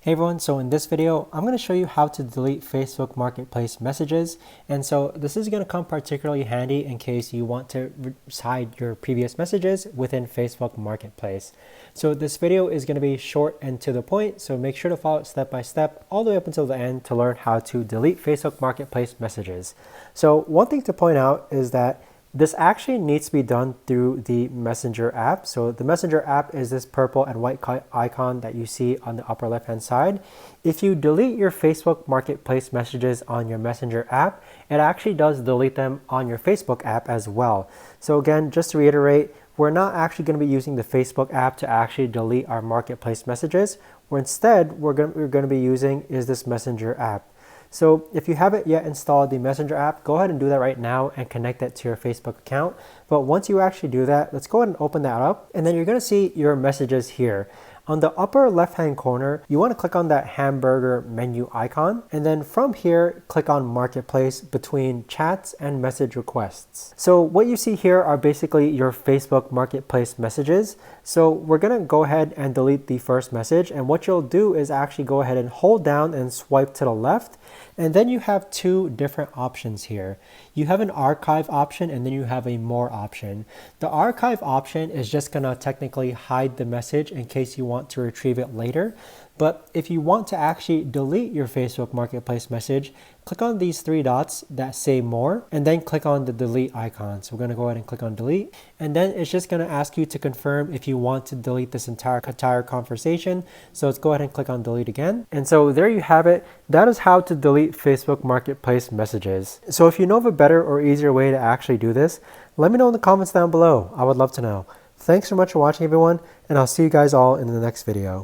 Hey everyone, so in this video, I'm going to show you how to delete Facebook Marketplace messages. And so this is going to come particularly handy in case you want to hide your previous messages within Facebook Marketplace. So this video is going to be short and to the point, so make sure to follow it step by step all the way up until the end to learn how to delete Facebook Marketplace messages. So one thing to point out is that this actually needs to be done through the Messenger app. So the Messenger app is this purple and white icon that you see on the upper left hand side. If you delete your Facebook Marketplace messages on your Messenger app, it actually does delete them on your Facebook app as well. So again, just to reiterate, we're not actually going to be using the Facebook app to actually delete our Marketplace messages. Instead, we're going to be using is this Messenger app. So if you haven't yet installed the Messenger app, go ahead and do that right now and connect that to your Facebook account. But once you actually do that, let's go ahead and open that up. And then you're going to see your messages here. On the upper left-hand corner, you want to click on that hamburger menu icon. And then from here, click on Marketplace between chats and message requests. So what you see here are basically your Facebook Marketplace messages. So we're going to go ahead and delete the first message. And what you'll do is actually go ahead and hold down and swipe to the left. And then you have two different options here. You have an archive option and then you have a more option. The archive option is just going to technically hide the message in case you want to retrieve it later. But if you want to actually delete your Facebook Marketplace message, click on these three dots that say more and then click on the delete icon. So we're going to go ahead and click on delete, and then it's just going to ask you to confirm if you want to delete this entire conversation. So let's go ahead and click on delete again. And so there you have it. That is how to delete Facebook Marketplace messages. So if you know of a better or easier way to actually do this, let me know in the comments down below. I would love to know. Thanks so much for watching everyone, and I'll see you guys all in the next video.